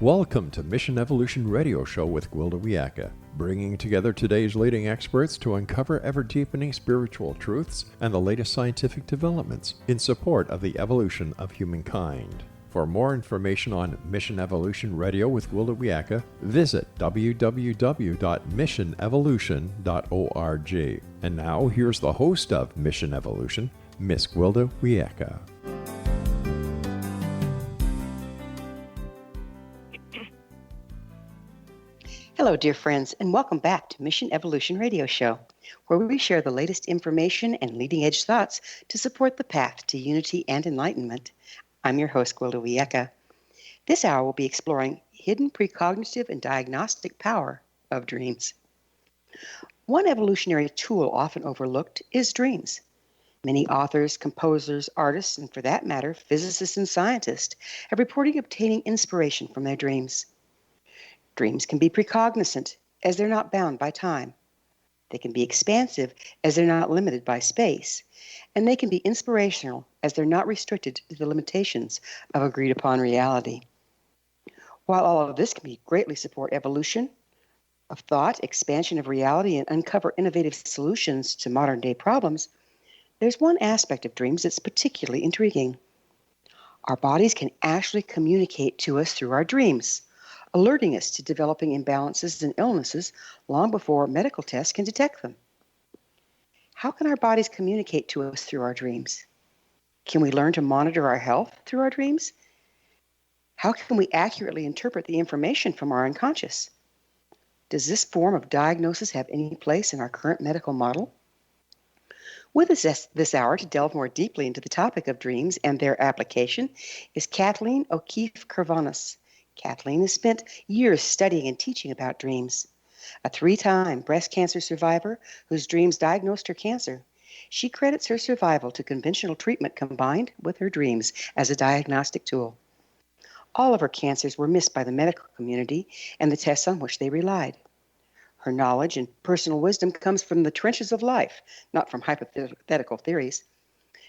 Welcome to Mission Evolution Radio Show with Gwilda Wiyaka, bringing together today's leading experts to uncover ever-deepening spiritual truths and the latest scientific developments in support of the evolution of humankind. For more information on Mission Evolution Radio with Gwilda Wiyaka, visit www.missionevolution.org. And now, here's the host of Mission Evolution, Miss Gwilda Wiyaka. Hello, dear friends, and welcome back to Mission Evolution Radio Show, where we share the latest information and leading-edge thoughts to support the path to unity and enlightenment. I'm your host, Gwilda Wiyaka. This hour will be exploring hidden precognitive and diagnostic power of dreams. One evolutionary tool often overlooked is dreams. Many authors, composers, artists, and for that matter, physicists and scientists have reported obtaining inspiration from their dreams. Dreams can be precognizant, as they're not bound by time. They can be expansive, as they're not limited by space. And they can be inspirational, as they're not restricted to the limitations of agreed-upon reality. While all of this can greatly support evolution of thought, expansion of reality, and uncover innovative solutions to modern-day problems, there's one aspect of dreams that's particularly intriguing. Our bodies can actually communicate to us through our dreams, alerting us to developing imbalances and illnesses long before medical tests can detect them. How can our bodies communicate to us through our dreams? Can we learn to monitor our health through our dreams? How can we accurately interpret the information from our unconscious? Does this form of diagnosis have any place in our current medical model? With us this hour to delve more deeply into the topic of dreams and their application is Kathleen O'Keefe-Kanavos. Kathleen has spent years studying and teaching about dreams. A 3-time breast cancer survivor whose dreams diagnosed her cancer, she credits her survival to conventional treatment combined with her dreams as a diagnostic tool. All of her cancers were missed by the medical community and the tests on which they relied. Her knowledge and personal wisdom comes from the trenches of life, not from hypothetical theories.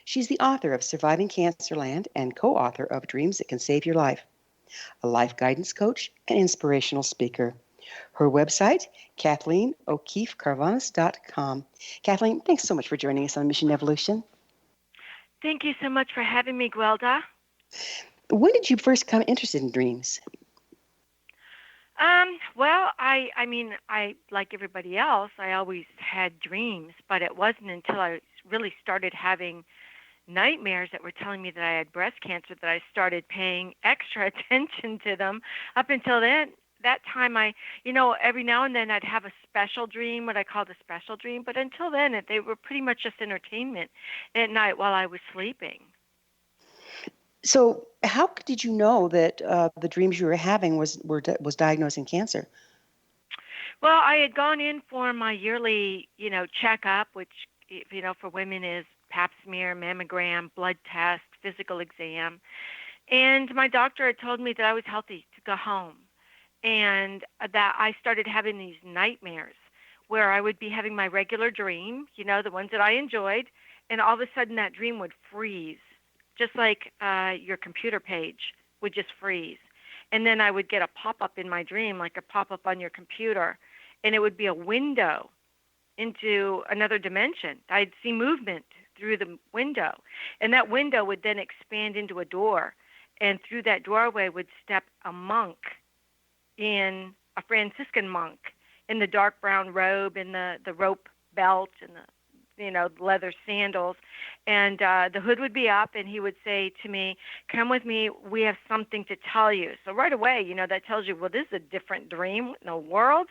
She's the author of Surviving Cancerland and co-author of Dreams That Can Save Your Life, a life guidance coach and inspirational speaker. Her website, KathleenO'Keefe-Kanavos.com. Kathleen, thanks so much for joining us on Mission Evolution. Thank you so much for having me, Gwilda. When did you first become interested in dreams? Well, I like everybody else, I always had dreams, but it wasn't until I really started having nightmares that were telling me that I had breast cancer that I started paying extra attention to them. Up until then, that time every now and then I'd have a special dream, what I called a special dream, but until then they were pretty much just entertainment at night while I was sleeping. So how did you know that the dreams you were having was diagnosing cancer? Well, I had gone in for my yearly, checkup, which, for women is pap smear, mammogram, blood test, physical exam. And my doctor had told me that I was healthy to go home. And that I started having these nightmares where I would be having my regular dream, the ones that I enjoyed, and all of a sudden that dream would freeze, just like your computer page would just freeze. And then I would get a pop-up in my dream, like a pop-up on your computer, and it would be a window into another dimension. I'd see movement through the window, and that window would then expand into a door, and through that doorway would step a monk, a Franciscan monk, in the dark brown robe and the rope belt and the leather sandals, and the hood would be up, and he would say to me, "Come with me, we have something to tell you." So right away, that tells you, well, this is a different dream in the world.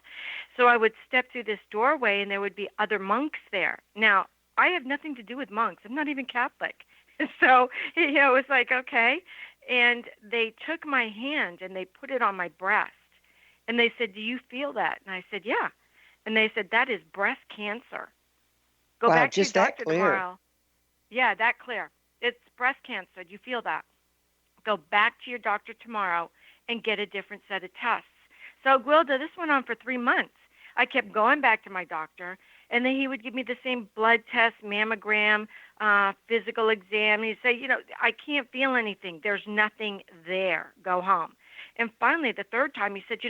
So I would step through this doorway, and there would be other monks there. Now, I have nothing to do with monks. I'm not even Catholic. So, it was like, okay. And they took my hand, and they put it on my breast. And they said, "Do you feel that?" And I said, "Yeah." And they said, "That is breast cancer. Go back to your doctor tomorrow." Yeah, that clear. It's breast cancer. Do you feel that? Go back to your doctor tomorrow and get a different set of tests. So, Gwilda, this went on for 3 months. I kept going back to my doctor, and then he would give me the same blood test, mammogram, physical exam. He'd say, I can't feel anything. There's nothing there. Go home. And finally, the third time, he said,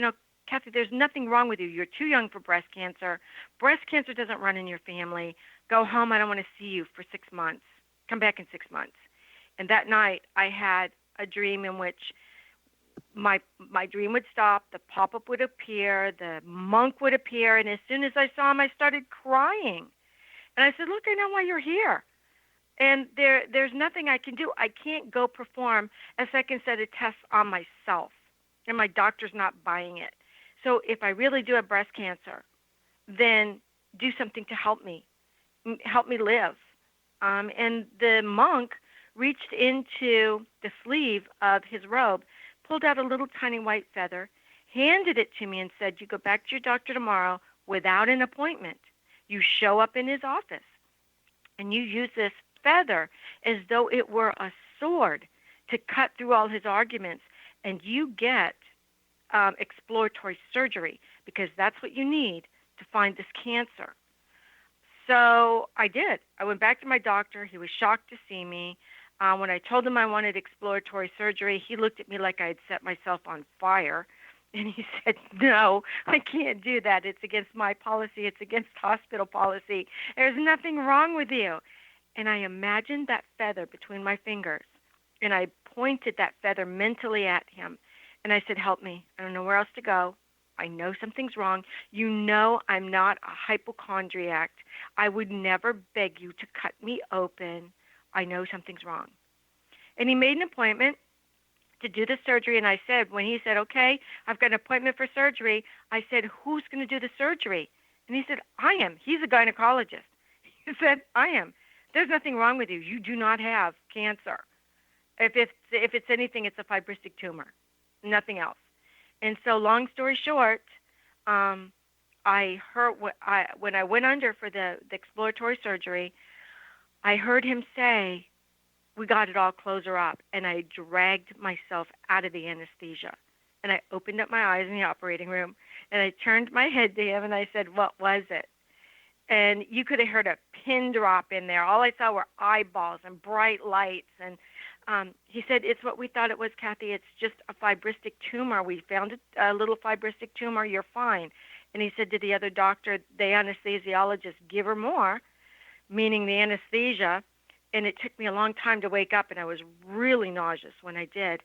Kathy, there's nothing wrong with you. You're too young for breast cancer. Breast cancer doesn't run in your family. Go home. I don't want to see you for 6 months. Come back in 6 months. And that night, I had a dream in which my dream would stop, the pop-up would appear, the monk would appear, and as soon as I saw him, I started crying. And I said, look, I know why you're here. And there's nothing I can do. I can't go perform a second set of tests on myself, and my doctor's not buying it. So if I really do have breast cancer, then do something to help me live. And the monk reached into the sleeve of his robe, pulled out a little tiny white feather, handed it to me and said, you go back to your doctor tomorrow without an appointment. You show up in his office, and you use this feather as though it were a sword to cut through all his arguments, and you get exploratory surgery, because that's what you need to find this cancer. So I did. I went back to my doctor. He was shocked to see me. When I told him I wanted exploratory surgery, he looked at me like I had set myself on fire. And he said, no, I can't do that. It's against my policy. It's against hospital policy. There's nothing wrong with you. And I imagined that feather between my fingers, and I pointed that feather mentally at him. And I said, help me. I don't know where else to go. I know something's wrong. You know I'm not a hypochondriac. I would never beg you to cut me open. I know something's wrong. And he made an appointment to do the surgery. And I said, when he said, okay, I've got an appointment for surgery, I said, who's going to do the surgery? And he said, I am. He's a gynecologist. He said, I am. There's nothing wrong with you. You do not have cancer. If it's anything, it's a fibrostic tumor, nothing else. And so, long story short, I heard when I went under for the exploratory surgery, I heard him say, we got it all, close her up. And I dragged myself out of the anesthesia. And I opened up my eyes in the operating room, and I turned my head to him, and I said, what was it? And you could have heard a pin drop in there. All I saw were eyeballs and bright lights. And he said, it's what we thought it was, Kathy. It's just a fibrostic tumor. We found a little fibrostic tumor. You're fine. And he said to the other doctor, the anesthesiologist, give her more, meaning the anesthesia. And it took me a long time to wake up, and I was really nauseous when I did.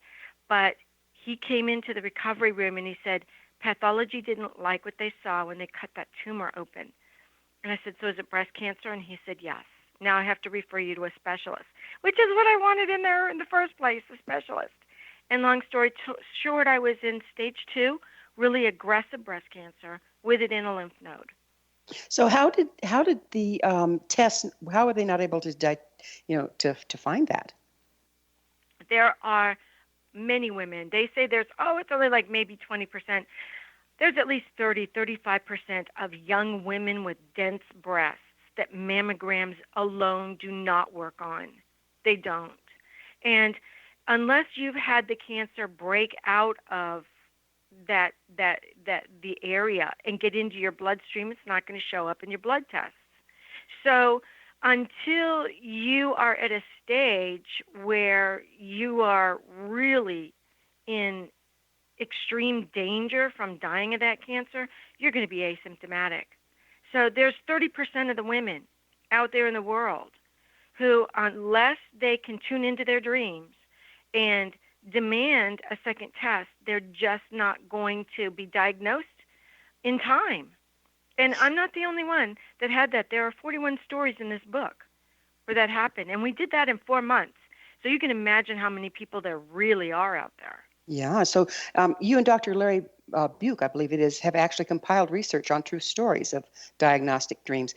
But he came into the recovery room, and he said, pathology didn't like what they saw when they cut that tumor open. And I said, so is it breast cancer? And he said, yes. Now I have to refer you to a specialist, which is what I wanted in there in the first place, a specialist. And long story short, I was in stage 2, really aggressive breast cancer with it in a lymph node. So how did the tests? How were they not able to to find that? There are many women. They say it's only like maybe 20%. There's at least 35% of young women with dense breasts that mammograms alone do not work on. They don't. And unless you've had the cancer break out of that the area and get into your bloodstream, it's not going to show up in your blood tests. So until you are at a stage where you are really in extreme danger from dying of that cancer, you're going to be asymptomatic. So there's 30% of the women out there in the world who, unless they can tune into their dreams and demand a second test, they're just not going to be diagnosed in time. And I'm not the only one that had that. There are 41 stories in this book where that happened. And we did that in 4 months. So you can imagine how many people there really are out there. Yeah. So you and Dr. Larry Buke, I believe it is, have actually compiled research on true stories of diagnostic dreams.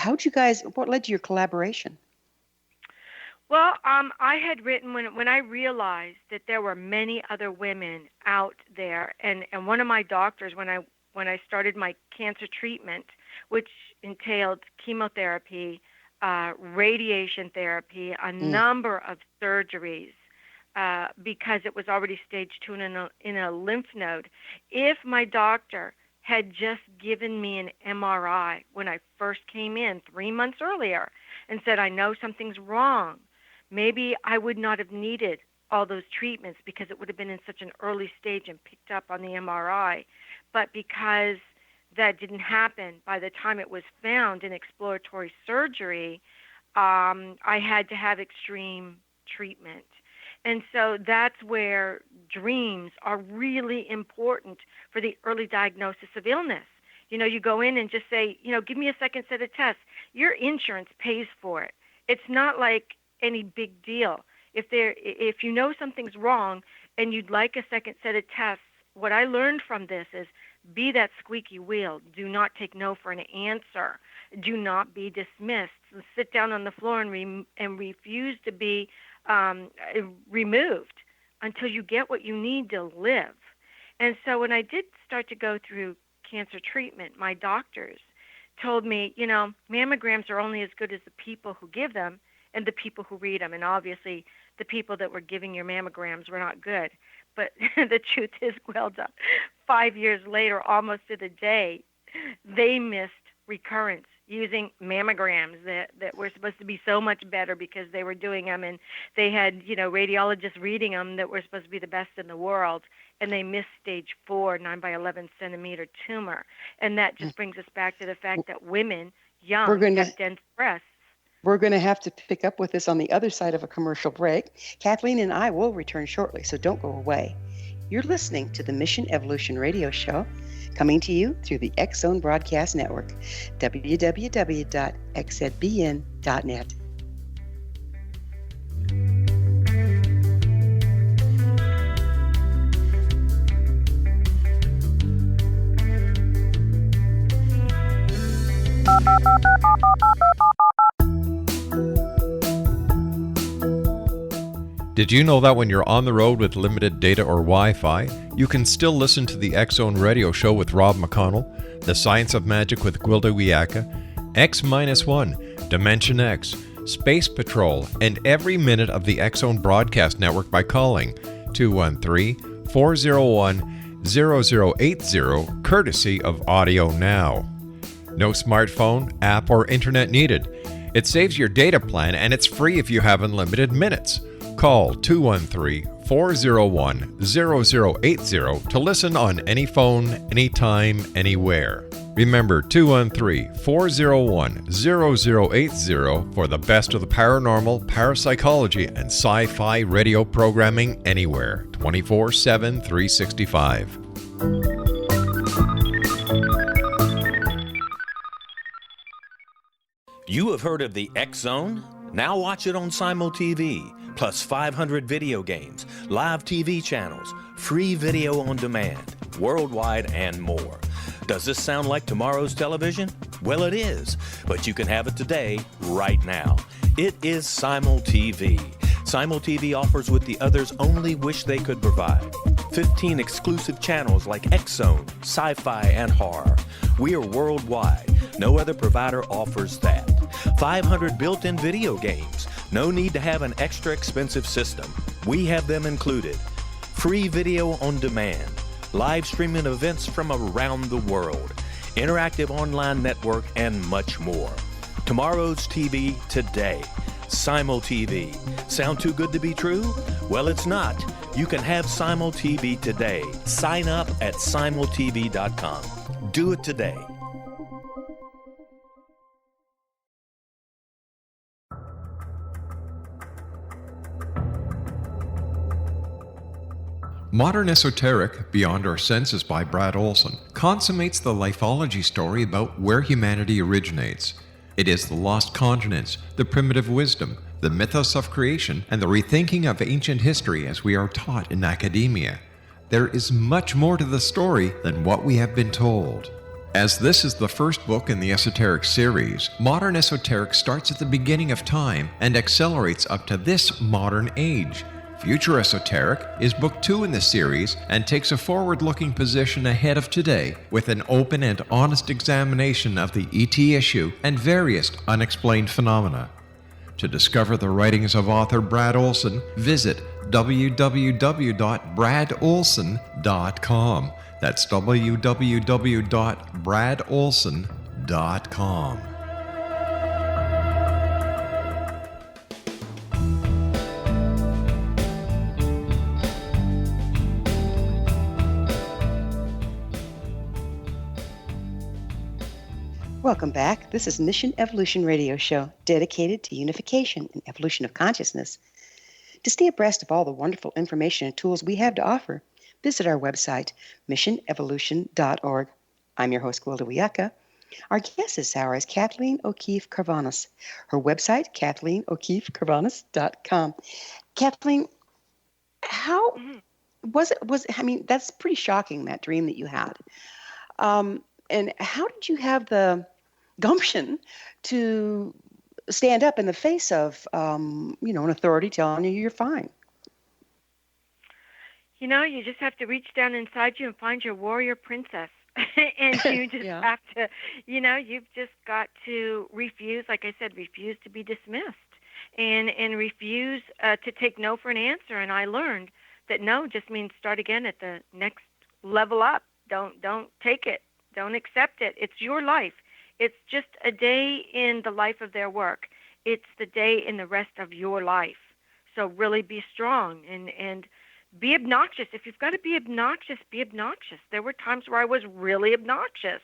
What led to your collaboration? Well, I had written when I realized that there were many other women out there, and one of my doctors, when I started my cancer treatment, which entailed chemotherapy, radiation therapy, a number of surgeries, because it was already stage 2 in a lymph node. If my doctor had just given me an MRI when I first came in 3 months earlier and said, I know something's wrong, maybe I would not have needed all those treatments because it would have been in such an early stage and picked up on the MRI. But because that didn't happen, by the time it was found in exploratory surgery, I had to have extreme treatment. And so that's where dreams are really important for the early diagnosis of illness. You go in and just say, give me a second set of tests. Your insurance pays for it. It's not like any big deal. If you know something's wrong and you'd like a second set of tests, what I learned from this is be that squeaky wheel. Do not take no for an answer. Do not be dismissed. Sit down on the floor and refuse to be removed until you get what you need to live. And so when I did start to go through cancer treatment, my doctors told me, mammograms are only as good as the people who give them and the people who read them. And obviously, the people that were giving your mammograms were not good. But the truth is, Gwilda, 5 years later, almost to the day, they missed recurrence using mammograms that were supposed to be so much better because they were doing them, and they had, radiologists reading them that were supposed to be the best in the world, and they missed stage 4, 9 by 11 centimeter tumor. And that just brings us back to the fact that women, young, have dense breasts. We're going to have to pick up with this on the other side of a commercial break. Kathleen and I will return shortly, so don't go away. You're listening to the Mission Evolution Radio Show, coming to you through the X-Zone Broadcast Network, www.xzbn.net. Did you know that when you're on the road with limited data or Wi-Fi, you can still listen to the X-Zone Radio Show with Rob McConnell, The Science of Magic with Gwilda Wiyaka, X-1, Dimension X, Space Patrol, and every minute of the X-Zone Broadcast Network by calling 213-401-0080, courtesy of Audio Now. No smartphone, app, or internet needed. It saves your data plan and it's free if you have unlimited minutes. Call 213-401-0080 to listen on any phone, anytime, anywhere. Remember 213-401-0080 for the best of the paranormal, parapsychology, and sci-fi radio programming anywhere, 24/7, 365. You have heard of the X-Zone? Now watch it on Simul TV. Plus 500 video games, live TV channels, free video on demand, worldwide, and more. Does this sound like tomorrow's television? Well, it is, but you can have it today, right now. It is Simul TV. Simul TV offers what the others only wish they could provide. 15 exclusive channels like X-Zone, sci-fi, and horror. We are worldwide. No other provider offers that. 500 built-in video games. No need to have an extra expensive system. We have them included. Free video on demand. Live streaming events from around the world. Interactive online network, and much more. Tomorrow's TV today. Simul TV. Sound too good to be true? Well, it's not. You can have Simul TV today. Sign up at simultv.com. Do it today. Modern Esoteric, Beyond Our Senses by Brad Olson, consummates the lifeology story about where humanity originates. It is the lost continents, the primitive wisdom, the mythos of creation, and the rethinking of ancient history as we are taught in academia. There is much more to the story than what we have been told. As this is the first book in the Esoteric series, Modern Esoteric starts at the beginning of time and accelerates up to this modern age. Future Esoteric is book 2 in the series and takes a forward-looking position ahead of today with an open and honest examination of the ET issue and various unexplained phenomena. To discover the writings of author Brad Olson, visit www.bradolson.com. That's www.bradolson.com. Welcome back. This is Mission Evolution Radio Show, dedicated to unification and evolution of consciousness. To stay abreast of all the wonderful information and tools we have to offer, visit our website, missionevolution.org. I'm your host, Gwilda Wiyaka. Our guest this hour is Kathleen O'Keefe-Kanavos. Her website, KathleenO'Keefe-Kanavos.com. Kathleen, how was it? I mean, that's pretty shocking, that dream that you had. And how did you have the gumption to stand up in the face of, an authority telling you you're fine? You just have to reach down inside you and find your warrior princess. And you just have to, you've just got to refuse, like I said, refuse to be dismissed and refuse to take no for an answer. And I learned that no just means start again at the next level up. Don't take it. Don't accept it. It's your life. It's just a day in the life of their work. It's the day in the rest of your life. So really be strong and be obnoxious. If you've got to be obnoxious, be obnoxious. There were times where I was really obnoxious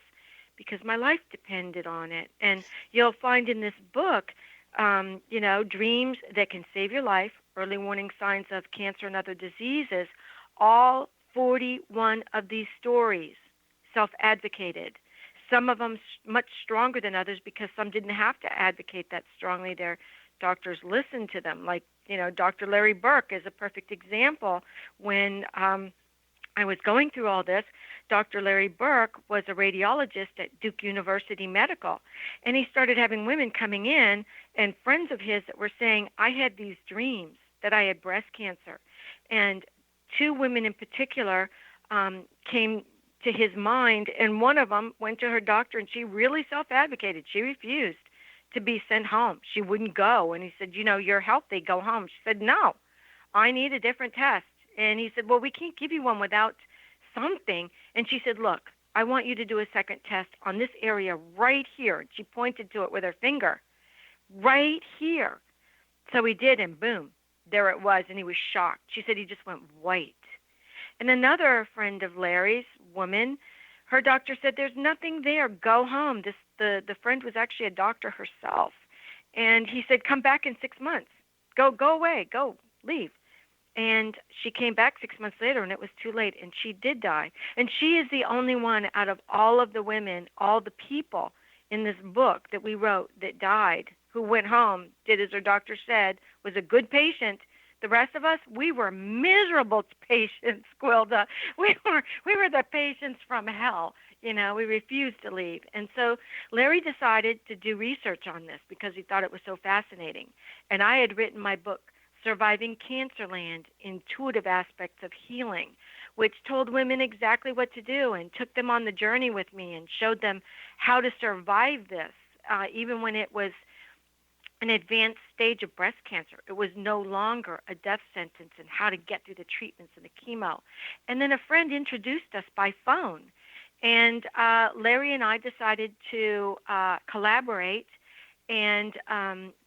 because my life depended on it. And you'll find in this book, dreams that can save your life, early warning signs of cancer and other diseases, all 41 of these stories self-advocated. Some of them much stronger than others because some didn't have to advocate that strongly. Their doctors listened to them. Like, Dr. Larry Burke is a perfect example. When I was going through all this, Dr. Larry Burke was a radiologist at Duke University Medical, and he started having women coming in and friends of his that were saying, I had these dreams that I had breast cancer. And two women in particular came to his mind, and one of them went to her doctor, and she really self-advocated. She refused to be sent home. She wouldn't go, and he said, you're healthy, go home. She said, no, I need a different test. And he said, well, we can't give you one without something. And she said, look, I want you to do a second test on this area right here. And she pointed to it with her finger, right here. So he did, and boom, there it was, and he was shocked. She said he just went white. And another friend of Larry's, woman, her doctor said, there's nothing there. Go home. The friend was actually a doctor herself. And he said, come back in 6 months. Go away. Go, leave. And she came back 6 months later, and it was too late, and she did die. And she is the only one out of all of the women, all the people in this book that we wrote that died, who went home, did as her doctor said, was a good patient. The rest of us, we were miserable patients, Gwilda. We were the patients from hell. We refused to leave. And so Larry decided to do research on this because he thought it was so fascinating. And I had written my book, Surviving Cancerland, Intuitive Aspects of Healing, which told women exactly what to do and took them on the journey with me and showed them how to survive this, even when it was an advanced stage of breast cancer. It was no longer a death sentence, and how to get through the treatments and the chemo. And then a friend introduced us by phone. And Larry and I decided to collaborate and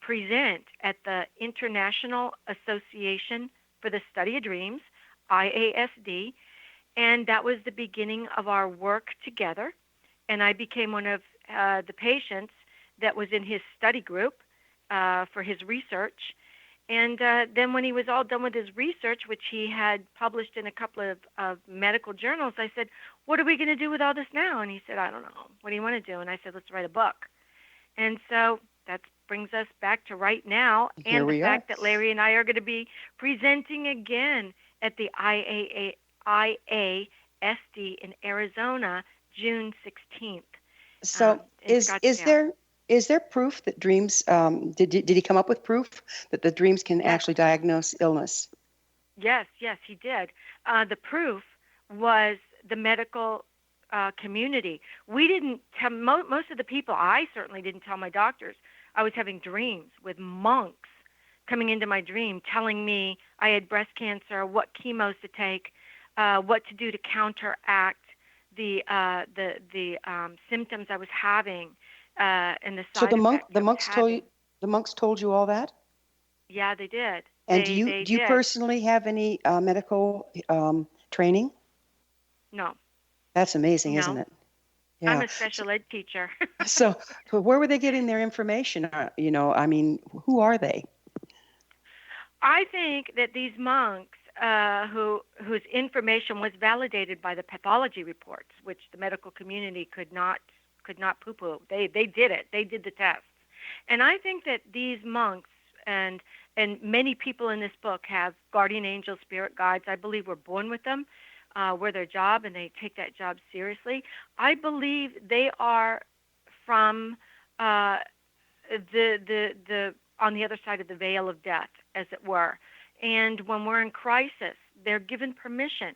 present at the International Association for the Study of Dreams, IASD. And that was the beginning of our work together. And I became one of the patients that was in his study group for his research. And then when he was all done with his research, which he had published in a couple of medical journals, I said, what are we going to do with all this now? And he said, I don't know. What do you want to do? And I said, let's write a book. And so that brings us back to right now, and the fact that Larry and I are going to be presenting again at the IASD in Arizona, June 16th. So is there proof that dreams, did he come up with proof that the dreams can actually diagnose illness? Yes, he did. The proof was the medical community. We didn't tell, most of the people, I certainly didn't tell my doctors. I was having dreams with monks coming into my dream telling me I had breast cancer, what chemos to take, what to do to counteract the symptoms I was having. And the side the monks told you all that? Yeah, they did. And do you personally have any medical training? No. That's amazing, isn't it? I'm Yeah. a special ed teacher. So, so where were they getting their information? I mean, who are they? I think that these monks, whose information was validated by the pathology reports, which the medical community could not poo-poo. They did it. They did the tests, and I think that these monks and many people in this book have guardian angels, spirit guides. I believe we're born with them. We're their job, and they take that job seriously. I believe they are from uh, the on the other side of the veil of death, as it were. And when we're in crisis, they're given permission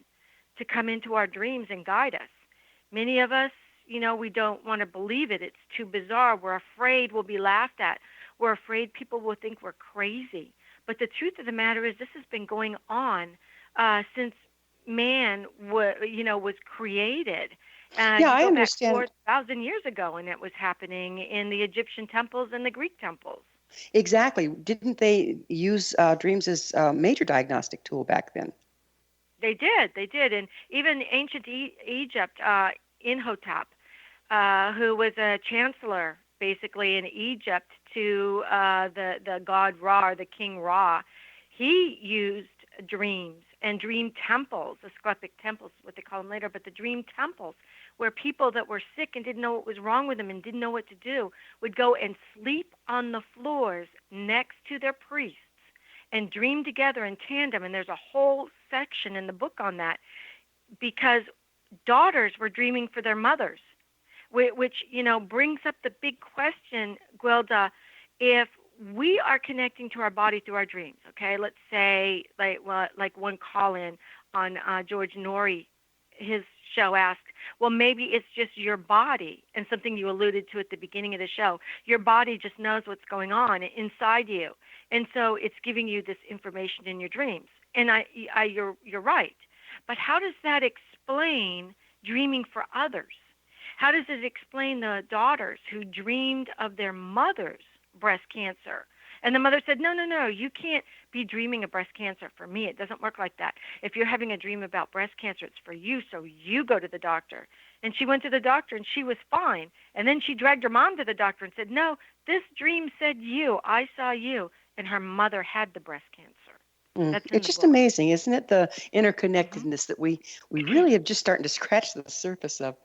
to come into our dreams and guide us. Many of us, we don't want to believe it. It's too bizarre. We're afraid we'll be laughed at. We're afraid people will think we're crazy. But the truth of the matter is, this has been going on since man was created. Yeah, You I go back understand. 4,000 years ago, and it was happening in the Egyptian temples and the Greek temples. Exactly. Didn't they use dreams as a major diagnostic tool back then? They did, and even ancient Egypt, Imhotep, who was a chancellor basically in Egypt to the god Ra, or the king Ra, he used dreams and dream temples, Asclepic temples, what they call them later, but the dream temples, where people that were sick and didn't know what was wrong with them and didn't know what to do would go and sleep on the floors next to their priests and dream together in tandem. And there's a whole section in the book on that, because daughters were dreaming for their mothers, which brings up the big question, Gwilda. If we are connecting to our body through our dreams, okay, let's say like one call-in on George Norrie, his show asked, well, maybe it's just your body, and something you alluded to at the beginning of the show, your body just knows what's going on inside you, and so it's giving you this information in your dreams. And you're right, but how does that explain dreaming for others? How does it explain the daughters who dreamed of their mother's breast cancer? And the mother said, no, you can't be dreaming of breast cancer for me. It doesn't work like that. If you're having a dream about breast cancer, it's for you, so you go to the doctor. And she went to the doctor, and she was fine. And then she dragged her mom to the doctor and said, no, this dream said you. I saw you. And her mother had the breast cancer. That's in It's the just book. amazing, isn't it? The Mm-hmm. interconnectedness that we really have just starting to scratch the surface of.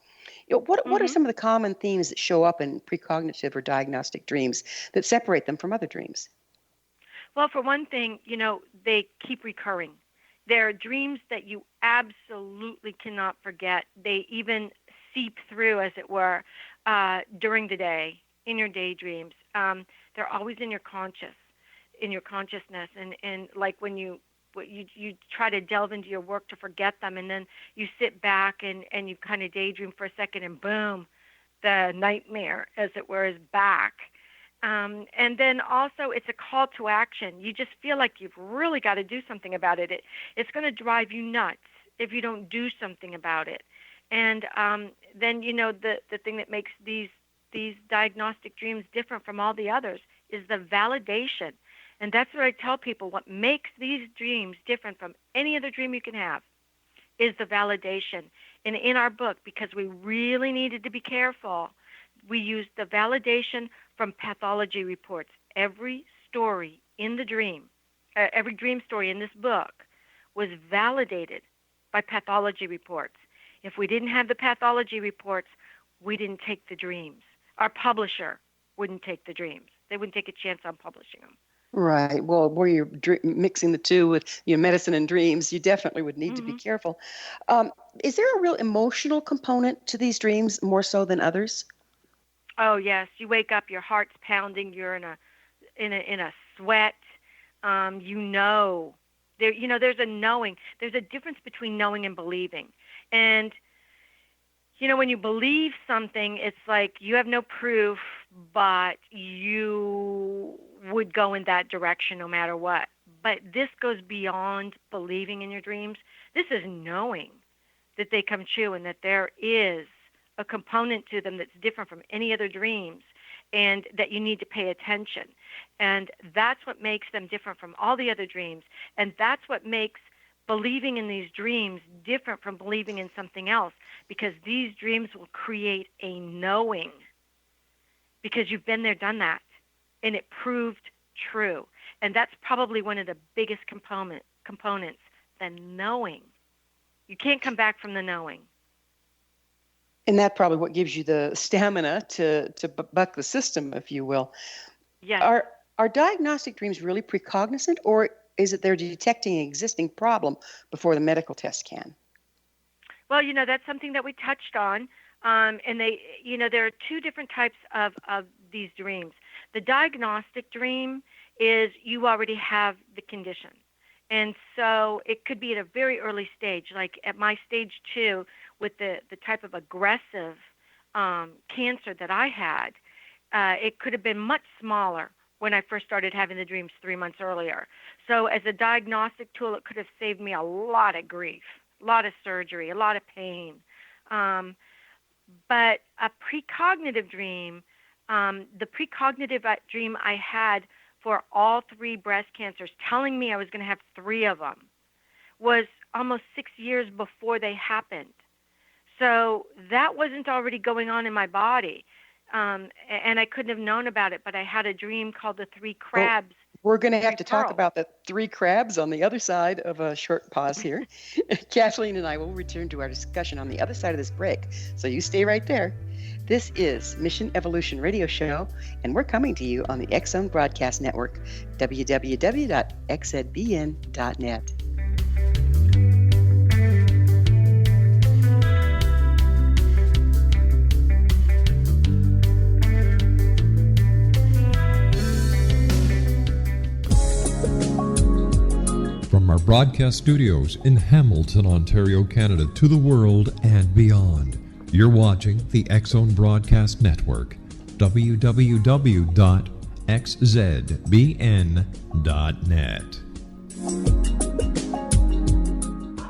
What are Mm-hmm. some of the common themes that show up in precognitive or diagnostic dreams that separate them from other dreams? Well, for one thing, they keep recurring. They're dreams that you absolutely cannot forget. They even seep through, as it were, during the day, in your daydreams. They're always in your consciousness, and like when you try to delve into your work to forget them, and then you sit back and you kind of daydream for a second, and boom, the nightmare, as it were, is back. And then also, it's a call to action. You just feel like you've really got to do something about it. It's going to drive you nuts if you don't do something about it. And then, the thing that makes these diagnostic dreams different from all the others is the validation. And that's what I tell people. What makes these dreams different from any other dream you can have is the validation. And in our book, because we really needed to be careful, we used the validation from pathology reports. Every story in the dream, every dream story in this book was validated by pathology reports. If we didn't have the pathology reports, we didn't take the dreams. Our publisher wouldn't take the dreams. They wouldn't take a chance on publishing them. Right. Well, where you're mixing the two with medicine and dreams, you definitely would need to be Mm-hmm. careful. Um, is there a real emotional component to these dreams more so than others? Oh yes, you wake up, your heart's pounding, you're in a sweat. There's a knowing. There's a difference between knowing and believing. And when you believe something, it's like you have no proof, but you would go in that direction no matter what. But this goes beyond believing in your dreams. This is knowing that they come true and that there is a component to them that's different from any other dreams, and that you need to pay attention. And that's what makes them different from all the other dreams. And that's what makes believing in these dreams different from believing in something else, because these dreams will create a knowing, because you've been there, done that, and it proved true. And that's probably one of the biggest components, the knowing. You can't come back from the knowing. And that's probably what gives you the stamina to buck the system, if you will. Yes. Are diagnostic dreams really precognizant, or is it they're detecting an existing problem before the medical test can? Well, that's something that we touched on. And there are two different types of these dreams. The diagnostic dream is you already have the condition. And so it could be at a very early stage, like at my stage 2 with the type of aggressive cancer that I had. It could have been much smaller when I first started having the dreams 3 months earlier. So as a diagnostic tool, it could have saved me a lot of grief, a lot of surgery, a lot of pain. But a precognitive dream, the precognitive dream I had for all 3 breast cancers, telling me I was going to have 3 of them, was almost 6 years before they happened. So that wasn't already going on in my body. And I couldn't have known about it, but I had a dream called the 3 crabs. Well, we're going to have to talk about the 3 crabs on the other side of a short pause here. Kathleen and I will return to our discussion on the other side of this break, so you stay right there. This is Mission Evolution Radio Show, and we're coming to you on the X-Zone Broadcast Network, www.xzbn.net. From our broadcast studios in Hamilton, Ontario, Canada, to the world and beyond, you're watching the X-Zone Broadcast Network, www.xzbn.net.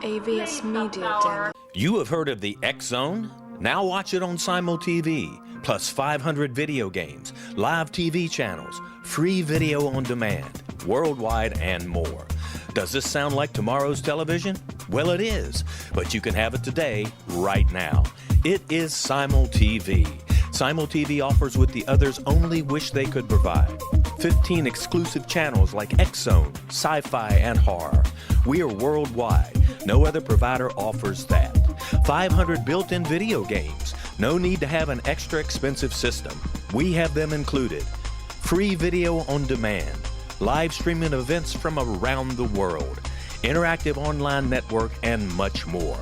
AVS Media Den. You have heard of the X-Zone? Now watch it on Simul TV, plus 500 video games, live TV channels, free video on demand, worldwide, and more. Does this sound like tomorrow's television? Well, it is, but you can have it today, right now. It is Simul TV. Simul TV offers what the others only wish they could provide. 15 exclusive channels like X-Zone, Sci-Fi, and Horror. We are worldwide. No other provider offers that. 500 built-in video games. No need to have an extra expensive system. We have them included. Free video on demand. Live streaming events from around the world. Interactive online network, and much more.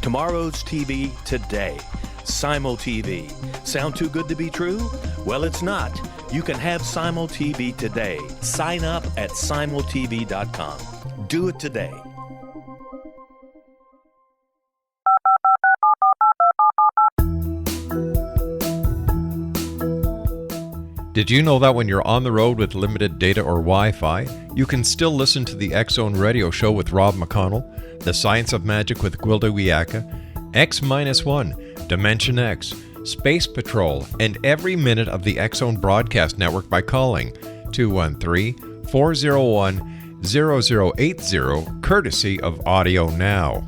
Tomorrow's TV today. Simul TV. Sound too good to be true? Well, it's not. You can have Simul TV today. Sign up at simultv.com. Do it today. Did you know that when you're on the road with limited data or Wi-Fi, you can still listen to the X-Zone Radio Show with Rob McConnell, The Science of Magic with Gwilda Wiyaka, X-1, Dimension X, Space Patrol, and every minute of the X-Zone Broadcast Network by calling 213-401-0080, courtesy of Audio Now.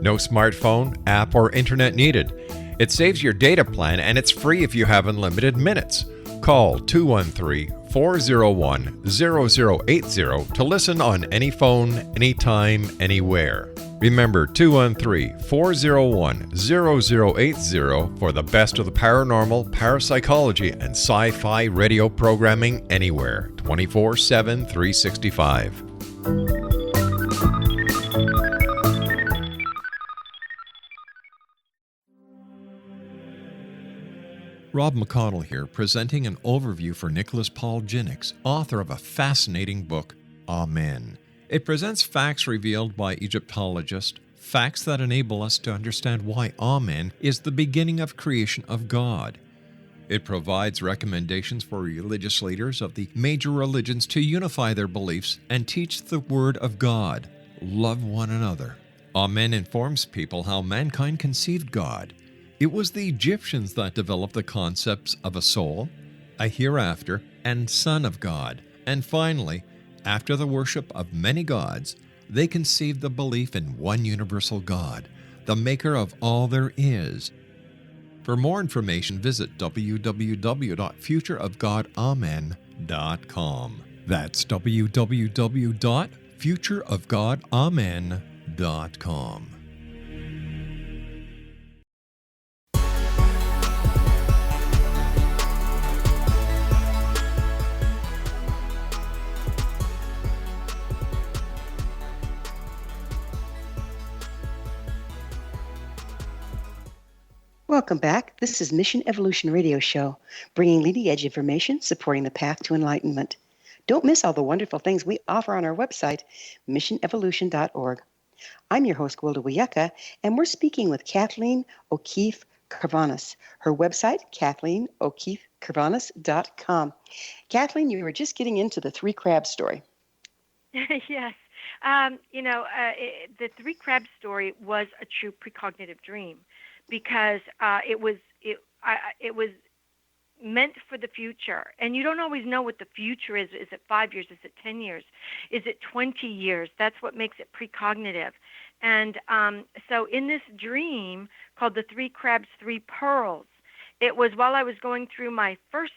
No smartphone, app, or internet needed. It saves your data plan, and it's free if you have unlimited minutes. Call 213-401-0080 to listen on any phone, anytime, anywhere. Remember 213-401-0080 for the best of the paranormal, parapsychology, and sci-fi radio programming anywhere, 24/7, 365. Rob McConnell here, presenting an overview for Nicholas Paul Jennings, author of a fascinating book, Amen. It presents facts revealed by Egyptologists, facts that enable us to understand why Amen is the beginning of creation of God. It provides recommendations for religious leaders of the major religions to unify their beliefs and teach the Word of God. Love one another. Amen informs people how mankind conceived God. It was the Egyptians that developed the concepts of a soul, a hereafter, and Son of God. And finally, after the worship of many gods, They conceived the belief in one universal God, the maker of all there is. For more information, visit www.futureofgodamen.com. That's www.futureofgodamen.com. Welcome back. This is Mission Evolution Radio Show, bringing leading edge information supporting the path to enlightenment. Don't miss all the wonderful things we offer on our website, missionevolution.org. I'm your host, Gwilda Wiyaka, and we're speaking with Kathleen O'Keefe-Kanavos. Her website, KathleenO'Keefe-Kanavos.com. Kathleen, you were just getting into the three crabs story. Yes. The three crabs story was a true precognitive dream because it was meant for the future. And you don't always know what the future is. Is it 5 years? Is it 10 years? Is it 20 years? That's what makes it precognitive. And so in this dream called The Three Crabs, Three Pearls, it was while I was going through my first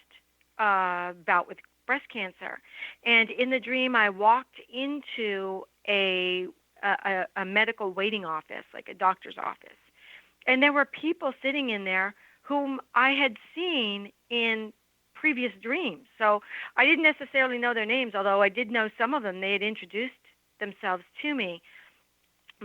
bout with breast cancer. And in the dream, I walked into a medical waiting office, like a doctor's office. And there were people sitting in there whom I had seen in previous dreams. So I didn't necessarily know their names, although I did know some of them. They had introduced themselves to me.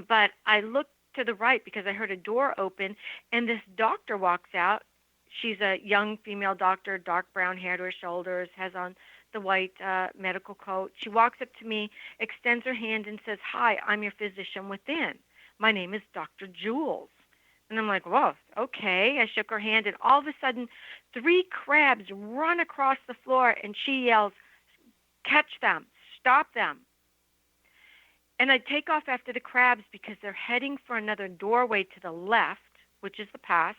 But I looked to the right because I heard a door open, and this doctor walks out. She's a young female doctor, dark brown hair to her shoulders, has on the white medical coat. She walks up to me, extends her hand, and says, "Hi, I'm your physician within. My name is Dr. Jules." And I'm like, whoa, okay. I shook her hand, and all of a sudden, three crabs run across the floor, and she yells, "Catch them, stop them." And I take off after the crabs because they're heading for another doorway to the left, which is the past,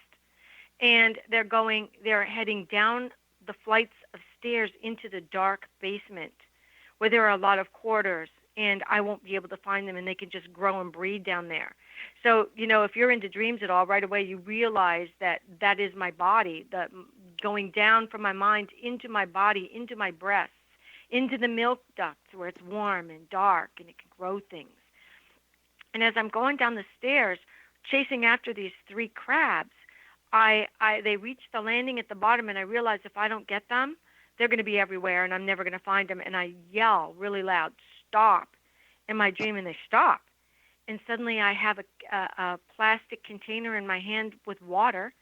and they're heading down the flights of stairs into the dark basement where there are a lot of corridors, and I won't be able to find them, and they can just grow and breed down there. So, if you're into dreams at all, right away you realize that that is my body, going down from my mind into my body, into my breasts, into the milk ducts where it's warm and dark and it can grow things. And as I'm going down the stairs, chasing after these three crabs, they reach the landing at the bottom, and I realize if I don't get them, they're going to be everywhere, and I'm never going to find them. And I yell really loud, "Stop!" in my dream, and they stop. And suddenly I have a plastic container in my hand with water,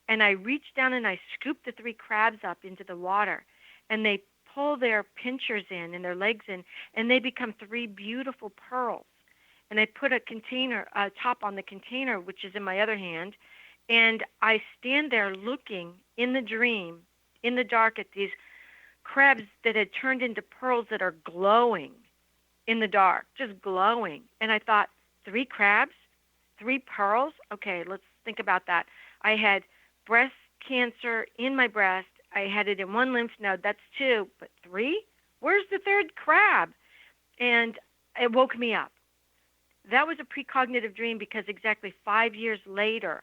and I reach down and I scoop the three crabs up into the water, and they pull their pinchers in and their legs in, and they become three beautiful pearls. And I put a top on the container, which is in my other hand, and I stand there looking in the dream, in the dark, at these crabs that had turned into pearls that are glowing in the dark, just glowing. And I thought, three crabs, three pearls? Okay, let's think about that. I had breast cancer in my breast. I had it in one lymph node. That's two. But three? Where's the third crab? And it woke me up. That was a precognitive dream because exactly 5 years later,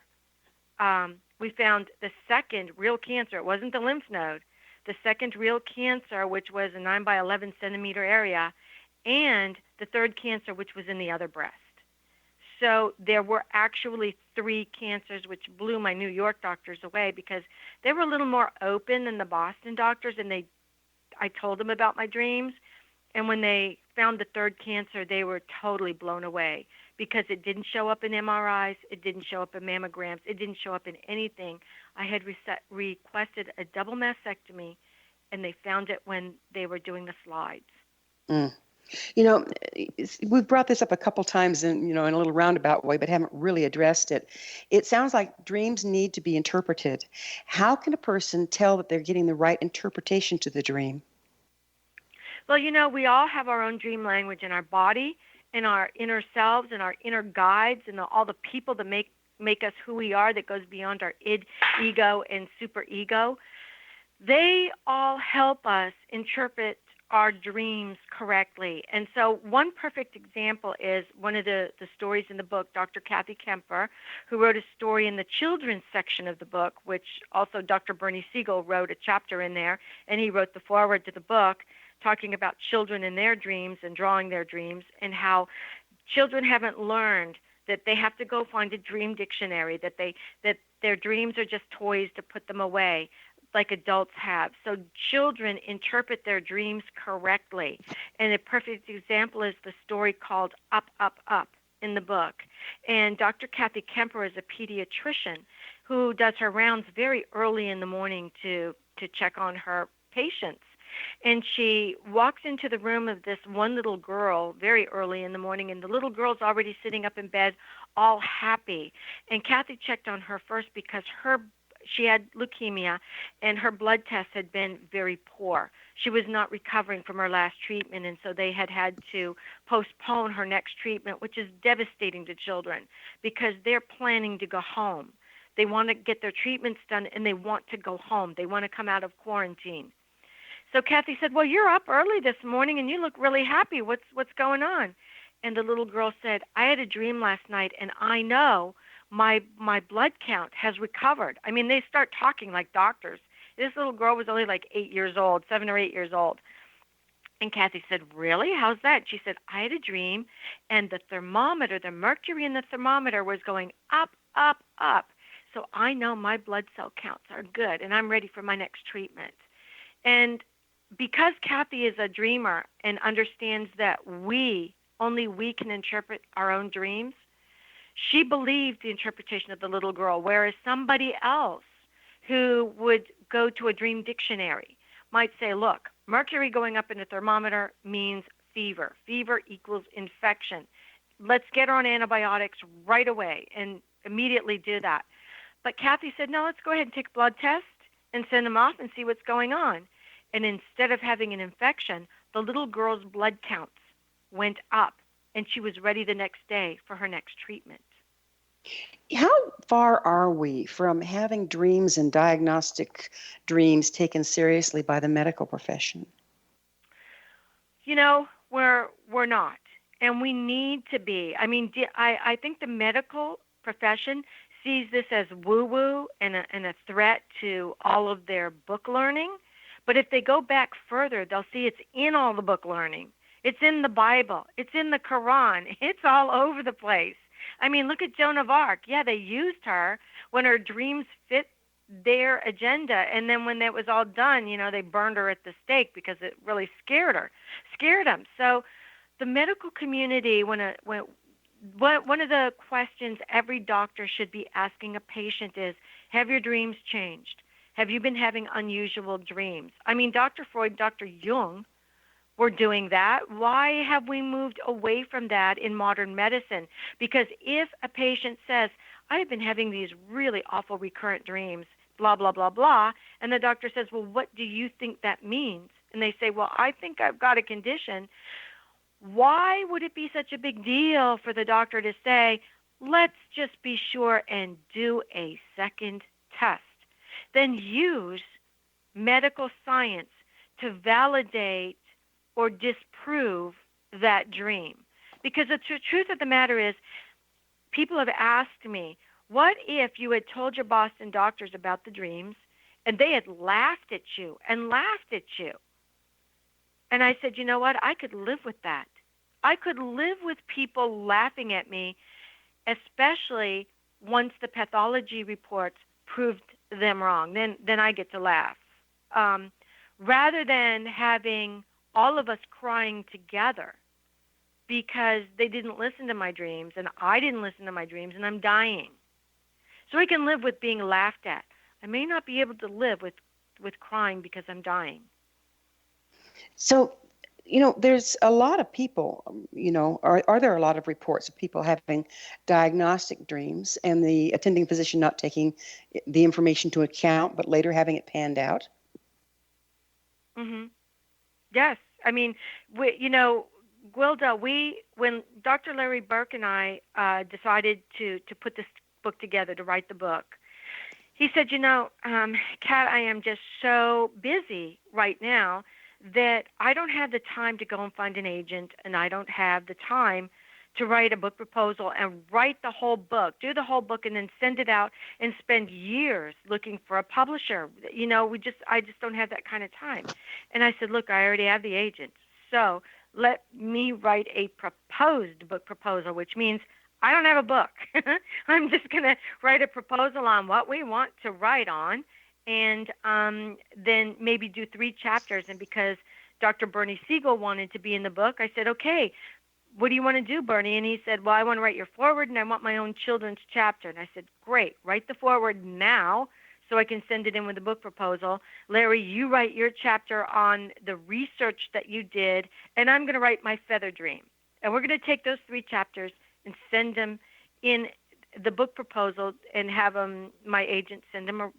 we found the second real cancer. It wasn't the lymph node. The second real cancer, which was a 9 by 11 centimeter area, and the third cancer, which was in the other breast. So there were actually three cancers, which blew my New York doctors away because they were a little more open than the Boston doctors, and I told them about my dreams. And when they found the third cancer, they were totally blown away because it didn't show up in MRIs, it didn't show up in mammograms, it didn't show up in anything. I had requested a double mastectomy, and they found it when they were doing the slides. Mm. We've brought this up a couple times in a little roundabout way, but haven't really addressed it. It sounds like dreams need to be interpreted. How can a person tell that they're getting the right interpretation to the dream? Well, we all have our own dream language in our body, in our inner selves, and our inner guides, and all the people that make us who we are, that goes beyond our id, ego, and superego. They all help us interpret our dreams correctly. And so one perfect example is one of the stories in the book, Dr. Kathy Kemper, who wrote a story in the children's section of the book, which also Dr. Bernie Siegel wrote a chapter in there, and he wrote the foreword to the book talking about children and their dreams and drawing their dreams, and how children haven't learned that they have to go find a dream dictionary, that their dreams are just toys to put them away like adults have. So children interpret their dreams correctly. And a perfect example is the story called Up, Up, Up in the book. And Dr. Kathy Kemper is a pediatrician who does her rounds very early in the morning to check on her patients. And she walks into the room of this one little girl very early in the morning, and the little girl's already sitting up in bed, all happy. And Kathy checked on her first because she had leukemia, and her blood tests had been very poor. She was not recovering from her last treatment, and so they had to postpone her next treatment, which is devastating to children because they're planning to go home. They want to get their treatments done, and they want to go home. They want to come out of quarantine. So Kathy said, well, you're up early this morning, and you look really happy. What's going on? And the little girl said, I had a dream last night, and I know my blood count has recovered. I mean, they start talking like doctors. This little girl was only like 8 years old, 7 or 8 years old. And Kathy said, really? How's that? She said, I had a dream, and the thermometer, the mercury in the thermometer was going up, up, up. So I know my blood cell counts are good, and I'm ready for my next treatment. And because Kathy is a dreamer and understands that only we can interpret our own dreams, she believed the interpretation of the little girl, whereas somebody else who would go to a dream dictionary might say, look, mercury going up in the thermometer means fever. Fever equals infection. Let's get her on antibiotics right away and immediately do that. But Kathy said, no, let's go ahead and take a blood test and send them off and see what's going on. And instead of having an infection, the little girl's blood counts went up, and she was ready the next day for her next treatment. How far are we from having dreams and diagnostic dreams taken seriously by the medical profession? You know, we're not, and we need to be. I mean, I think the medical profession sees this as woo-woo and a threat to all of their book learning. But if they go back further, they'll see it's in all the book learning. It's in the Bible. It's in the Quran. It's all over the place. I mean, look at Joan of Arc. Yeah, they used her when her dreams fit their agenda. And then when it was all done, they burned her at the stake because it really scared them. So the medical community, one of the questions every doctor should be asking a patient is, have your dreams changed? Have you been having unusual dreams? I mean, Dr. Freud, Dr. Jung were doing that. Why have we moved away from that in modern medicine? Because if a patient says, I have been having these really awful recurrent dreams, blah, blah, blah, blah, and the doctor says, well, what do you think that means? And they say, well, I think I've got a condition. Why would it be such a big deal for the doctor to say, let's just be sure and do a second test? Then use medical science to validate or disprove that dream. Because the truth of the matter is, people have asked me, what if you had told your Boston doctors about the dreams and they had laughed at you and laughed at you? And I said, you know what? I could live with that. I could live with people laughing at me, especially once the pathology reports proved them wrong. Then I get to laugh. Rather than having all of us crying together because they didn't listen to my dreams and I didn't listen to my dreams and I'm dying. So I can live with being laughed at. I may not be able to live with crying because I'm dying. So, there's a lot of people, are there a lot of reports of people having diagnostic dreams and the attending physician not taking the information to account, but later having it panned out? Mm-hmm. Yes. I mean, Gwilda, when Dr. Larry Burke and I decided to put this book together, to write the book, he said, Kat, I am just so busy right now that I don't have the time to go and find an agent, and I don't have the time to write a book proposal and write the whole book, do the whole book, and then send it out and spend years looking for a publisher. I just don't have that kind of time. And I said, look, I already have the agent. So let me write a proposed book proposal, which means I don't have a book. I'm just going to write a proposal on what we want to write on, and then maybe do 3 chapters. And because Dr. Bernie Siegel wanted to be in the book, I said, okay, what do you want to do, Bernie? And he said, well, I want to write your foreword, and I want my own children's chapter. And I said, great, write the foreword now so I can send it in with the book proposal. Larry, you write your chapter on the research that you did, and I'm going to write my feather dream. And we're going to take those 3 chapters and send them in the book proposal and have my agent send them,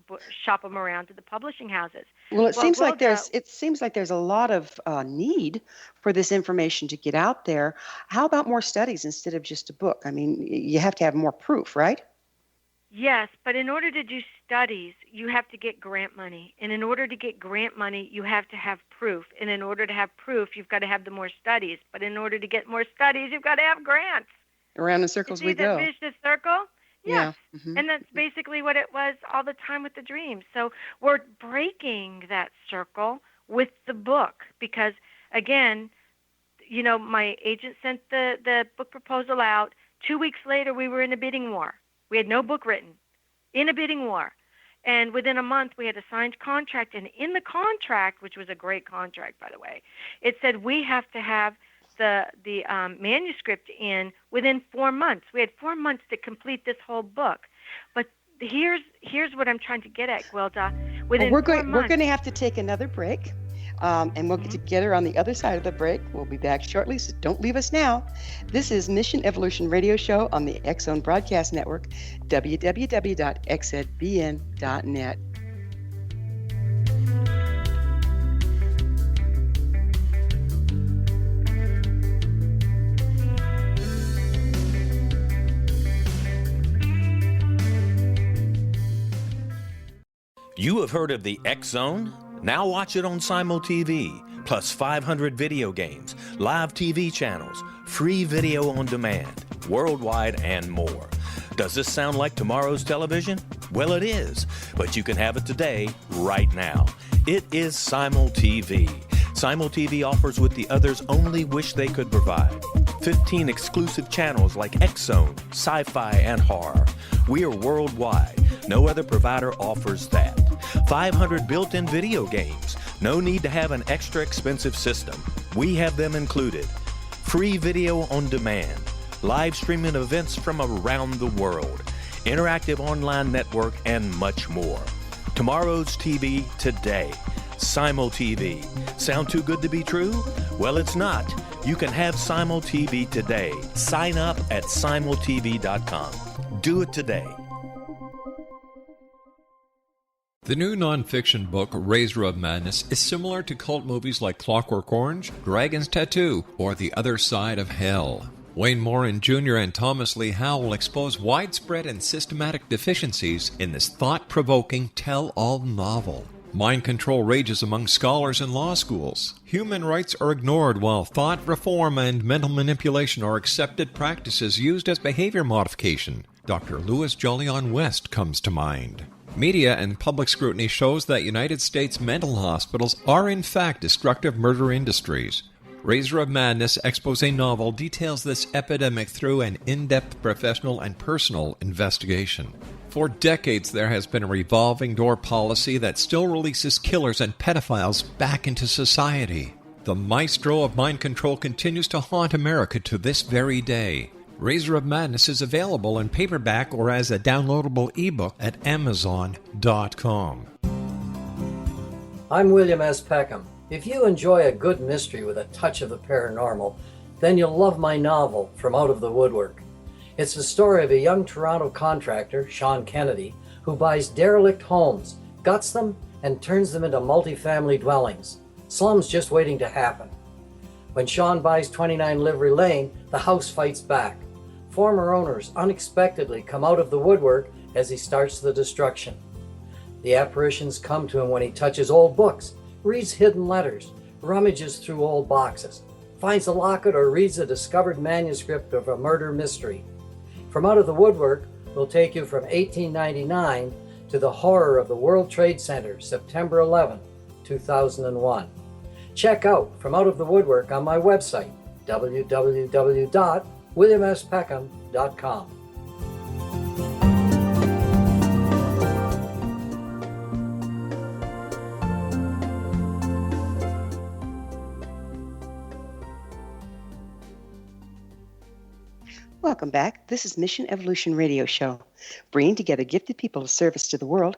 shop them around to the publishing houses. Well, it seems like there's a lot of need for this information to get out there. How about more studies instead of just a book? I mean, you have to have more proof, right? Yes, but in order to do studies, you have to get grant money. And in order to get grant money, you have to have proof. And in order to have proof, you've got to have the more studies. But in order to get more studies, you've got to have grants. Around in circles we go. See the vicious circle? Yes. Yeah. Mm-hmm. And that's basically what it was all the time with the dream. So we're breaking that circle with the book because, again, my agent sent the book proposal out. 2 weeks later, we were in a bidding war. We had no book written, in a bidding war. And within a month, we had a signed contract. And in the contract, which was a great contract, by the way, it said we have to have the manuscript in within 4 months. We had 4 months to complete this whole book. But here's what I'm trying to get at, Gwilda. We're going to have to take another break, and we'll get together on the other side of the break. We'll be back shortly, so don't leave us now. This is Mission Evolution Radio Show on the X-Zone Broadcast Network, www.xzbn.net. You have heard of the X-Zone? Now watch it on Simul TV, plus 500 video games, live TV channels, free video on demand, worldwide, and more. Does this sound like tomorrow's television? Well, it is, but you can have it today, right now. It is Simul TV. Simul TV offers what the others only wish they could provide. 15 exclusive channels like X-Zone, sci-fi, and horror. We are worldwide. No other provider offers that. 500 built-in video games. No need to have an extra expensive system. We have them included. Free video on demand. Live streaming events from around the world. Interactive online network, and much more. Tomorrow's TV today. Simul TV. Sound too good to be true? Well, it's not. You can have Simul TV today. Sign up at simultv.com. Do it today. The new nonfiction book, Razor of Madness, is similar to cult movies like Clockwork Orange, Dragon's Tattoo, or The Other Side of Hell. Wayne Morin Jr. and Thomas Lee Howell expose widespread and systematic deficiencies in this thought-provoking tell-all novel. Mind control rages among scholars in law schools. Human rights are ignored while thought reform and mental manipulation are accepted practices used as behavior modification. Dr. Louis Jolyon West comes to mind. Media and public scrutiny shows that United States mental hospitals are in fact destructive murder industries. Razor of Madness expose novel details this epidemic through an in-depth professional and personal investigation. For decades, there has been a revolving door policy that still releases killers and pedophiles back into society. The maestro of mind control continues to haunt America to this very day. Razor of Madness is available in paperback or as a downloadable ebook at Amazon.com. I'm William S. Peckham. If you enjoy a good mystery with a touch of the paranormal, then you'll love my novel, From Out of the Woodwork. It's the story of a young Toronto contractor, Sean Kennedy, who buys derelict homes, guts them, and turns them into multifamily dwellings. Slums just waiting to happen. When Sean buys 29 Livery Lane, the house fights back. Former owners unexpectedly come out of the woodwork as he starts the destruction. The apparitions come to him when he touches old books, reads hidden letters, rummages through old boxes, finds a locket, or reads a discovered manuscript of a murder mystery. From Out of the Woodwork will take you from 1899 to the horror of the World Trade Center, September 11, 2001. Check out From Out of the Woodwork on my website, www.williamspeckham.com. Welcome back. This is Mission Evolution Radio Show, bringing together gifted people of service to the world.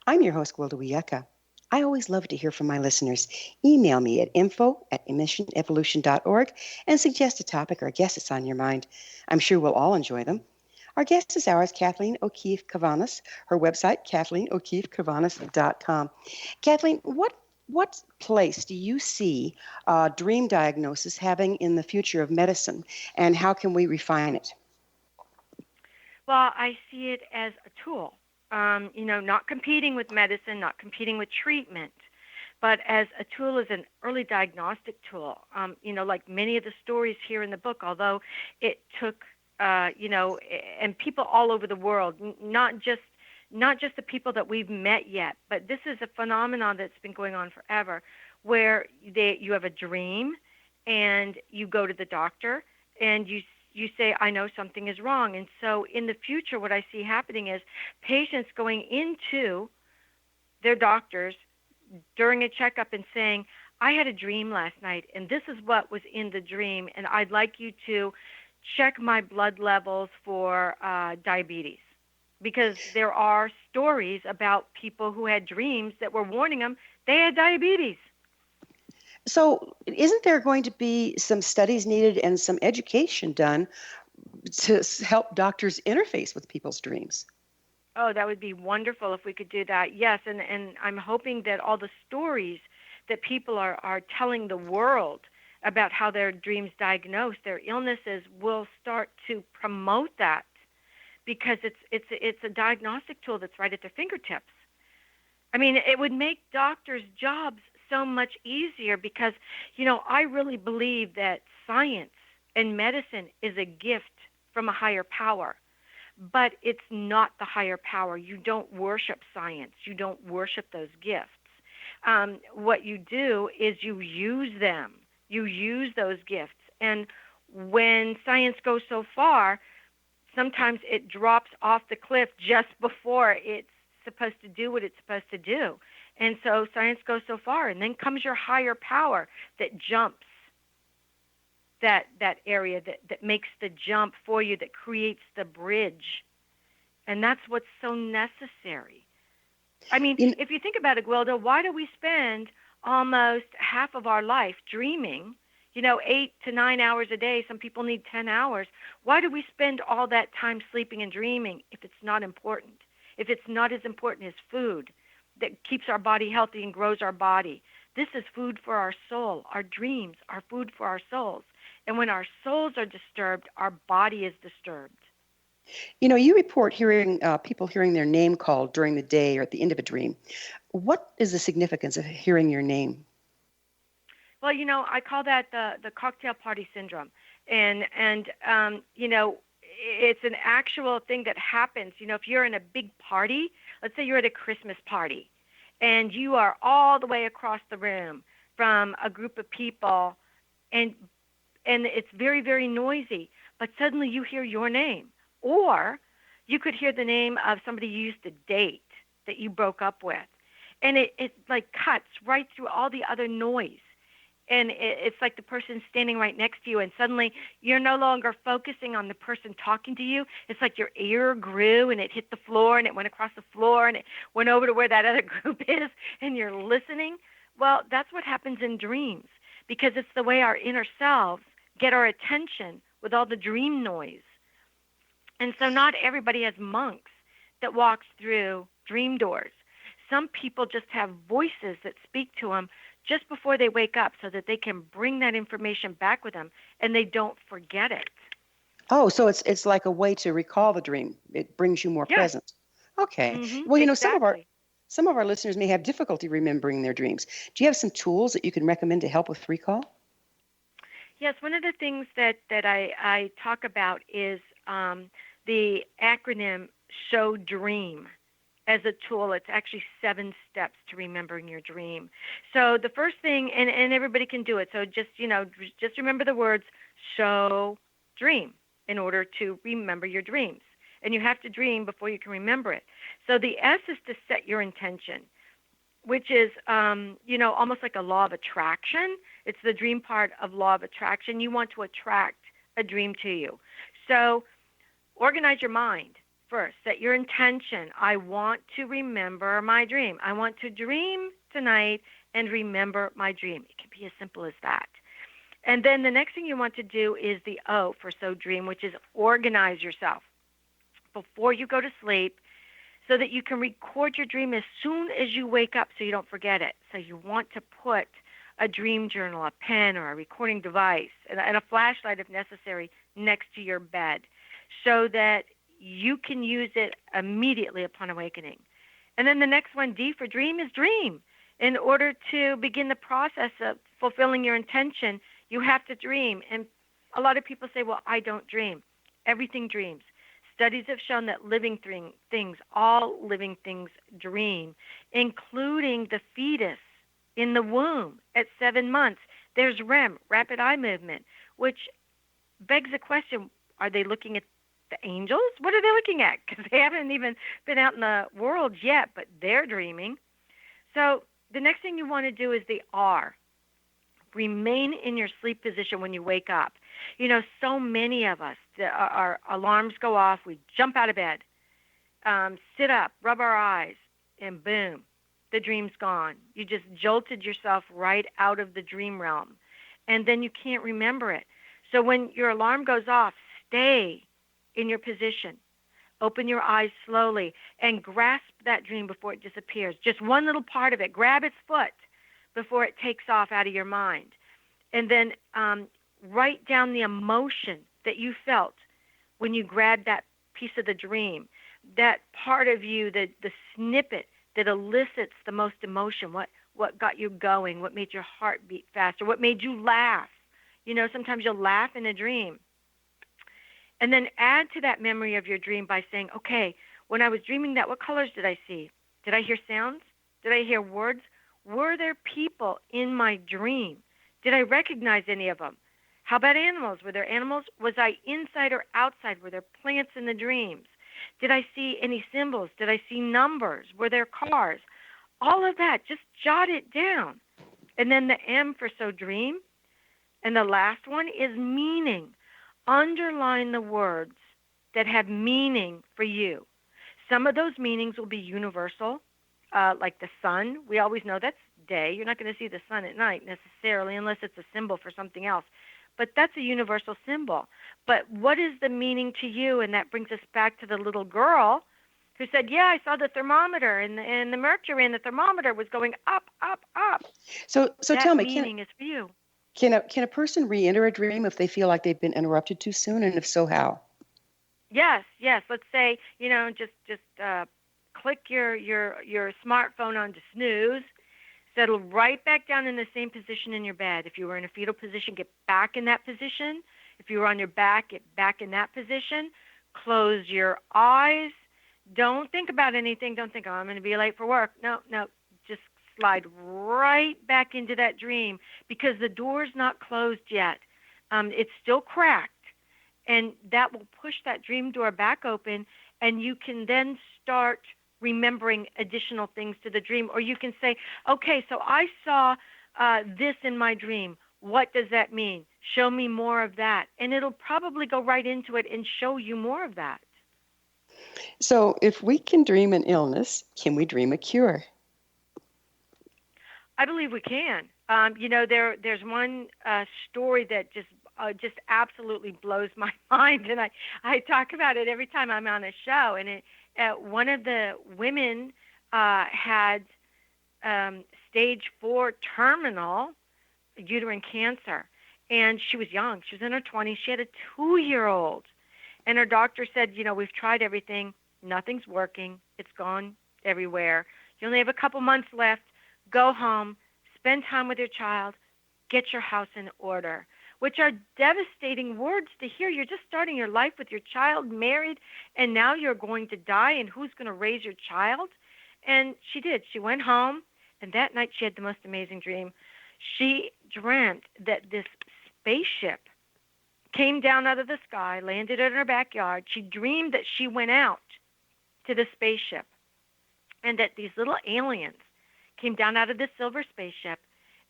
I'm your host, Gwilda Wiyaka. I always love to hear from my listeners. Email me at info@missionevolution.org and suggest a topic or a guest that's on your mind. I'm sure we'll all enjoy them. Our guest this hour is Kathleen O'Keefe-Kanavos. Her website, KathleenO'Keefe-Kanavos.com. Kathleen, what place do you see dream diagnosis having in the future of medicine, and how can we refine it? Well, I see it as a tool, not competing with medicine, not competing with treatment, but as a tool, as an early diagnostic tool. Like many of the stories here in the book, although it took, and people all over the world, not just the people that we've met yet, but this is a phenomenon that's been going on forever, where you have a dream and you go to the doctor and you say, I know something is wrong. And so in the future, what I see happening is patients going into their doctors during a checkup and saying, I had a dream last night, and this is what was in the dream, and I'd like you to check my blood levels for diabetes. Because there are stories about people who had dreams that were warning them they had diabetes. So isn't there going to be some studies needed and some education done to help doctors interface with people's dreams? Oh, that would be wonderful if we could do that. Yes, and I'm hoping that all the stories that people are telling the world about how their dreams diagnose their illnesses will start to promote that, because it's a diagnostic tool that's right at their fingertips. I mean, it would make doctors' jobs so much easier because, I really believe that science and medicine is a gift from a higher power, but it's not the higher power. You don't worship science. You don't worship those gifts. What you do is you use them. You use those gifts. And when science goes so far, sometimes it drops off the cliff just before it's supposed to do what it's supposed to do. And so science goes so far, and then comes your higher power that jumps that area, that makes the jump for you, that creates the bridge. And that's what's so necessary. I mean, if you think about it, Gwilda, why do we spend almost half of our life dreaming, 8 to 9 hours a day? Some people need 10 hours. Why do we spend all that time sleeping and dreaming if it's not important? If it's not as important as food that keeps our body healthy and grows our body? This is food for our soul. Our dreams are food for our souls. And when our souls are disturbed, our body is disturbed. You report hearing people hearing their name called during the day or at the end of a dream. What is the significance of hearing your name? Well, I call that the cocktail party syndrome. And it's an actual thing that happens. If you're in a big party, let's say you're at a Christmas party, and you are all the way across the room from a group of people, and it's very, very noisy, but suddenly you hear your name. Or you could hear the name of somebody you used to date that you broke up with. And it like cuts right through all the other noise. And it's like the person standing right next to you, and suddenly you're no longer focusing on the person talking to you. It's like your ear grew, and it hit the floor, and it went across the floor, and it went over to where that other group is, and you're listening. Well, that's what happens in dreams, because it's the way our inner selves get our attention with all the dream noise. And so not everybody has monks that walks through dream doors. Some people just have voices that speak to them just before they wake up so that they can bring that information back with them and they don't forget it. Oh, so it's like a way to recall the dream. It brings you more presence. Okay. Mm-hmm. Well, exactly. Some of our listeners may have difficulty remembering their dreams. Do you have some tools that you can recommend to help with recall? Yes, one of the things that I talk about is the acronym SHOW DREAM as a tool. It's actually 7 steps to remembering your dream. So the first thing, and everybody can do it, so just remember the words SHOW DREAM in order to remember your dreams. And you have to dream before you can remember it. So the S is to set your intention, which is, almost like a law of attraction. It's the dream part of law of attraction. You want to attract a dream to you. So organize your mind first. Set your intention. I want to remember my dream. I want to dream tonight and remember my dream. It can be as simple as that. And then the next thing you want to do is the O for So Dream, which is organize yourself before you go to sleep so that you can record your dream as soon as you wake up so you don't forget it. So you want to put a dream journal, a pen, or a recording device, and a flashlight if necessary, next to your bed so that you can use it immediately upon awakening. And then the next one, D for dream, is dream. In order to begin the process of fulfilling your intention, you have to dream. And a lot of people say, well, I don't dream. Everything dreams. Studies have shown that living things, all living things dream, including the fetus in the womb at 7 months. There's REM, rapid eye movement, which begs the question, are they looking at the angels? What are they looking at? Because they haven't even been out in the world yet, but they're dreaming. So the next thing you want to do is the R. Remain in your sleep position when you wake up. So many of us, our alarms go off, we jump out of bed, sit up, rub our eyes, and boom, the dream's gone. You just jolted yourself right out of the dream realm, and then you can't remember it. So when your alarm goes off, stay in your position. Open your eyes slowly and grasp that dream before it disappears. Just one little part of it. Grab its foot before it takes off out of your mind. And then write down the emotion that you felt when you grabbed that piece of the dream, that part of you, the snippet that elicits the most emotion, what got you going, what made your heart beat faster, what made you laugh. Sometimes you'll laugh in a dream. And then add to that memory of your dream by saying, okay, when I was dreaming that, what colors did I see? Did I hear sounds? Did I hear words? Were there people in my dream? Did I recognize any of them? How about animals? Were there animals? Was I inside or outside? Were there plants in the dreams? Did I see any symbols? Did I see numbers? Were there cars? All of that, just jot it down. And then the M for So Dream. And the last one is meaning. Underline the words that have meaning for you. Some of those meanings will be universal, like the sun. We always know that's day. You're not going to see the sun at night necessarily unless it's a symbol for something else. But that's a universal symbol. But what is the meaning to you? And that brings us back to the little girl who said, yeah, I saw the thermometer and the mercury in the thermometer was going up, up, up. So that tell me, meaning is for you. Can a person re-enter a dream if they feel like they've been interrupted too soon, and if so, how? Yes. Let's say, just click your smartphone onto snooze, settle right back down in the same position in your bed. If you were in a fetal position, get back in that position. If you were on your back, get back in that position. Close your eyes. Don't think about anything. Don't think, oh, I'm going to be late for work. No. Just slide right back into that dream because the door's not closed yet. It's still cracked. And that will push that dream door back open, and you can then start remembering additional things to the dream. Or you can say, okay, so I saw this in my dream. What does that mean? Show me more of that. And it'll probably go right into it and show you more of that. So if we can dream an illness, can we dream a cure? I believe we can. There's one story that just absolutely blows my mind, and I talk about it every time I'm on a show. And one of the women had stage 4 terminal uterine cancer, and she was young. She was in her 20s. She had a 2-year-old, and her doctor said, we've tried everything. Nothing's working. It's gone everywhere. You only have a couple months left. Go home, spend time with your child, get your house in order, which are devastating words to hear. You're just starting your life with your child married, and now you're going to die, and who's going to raise your child? And she did. She went home, and that night she had the most amazing dream. She dreamt that this spaceship came down out of the sky, landed in her backyard. She dreamed that she went out to the spaceship and that these little aliens came down out of this silver spaceship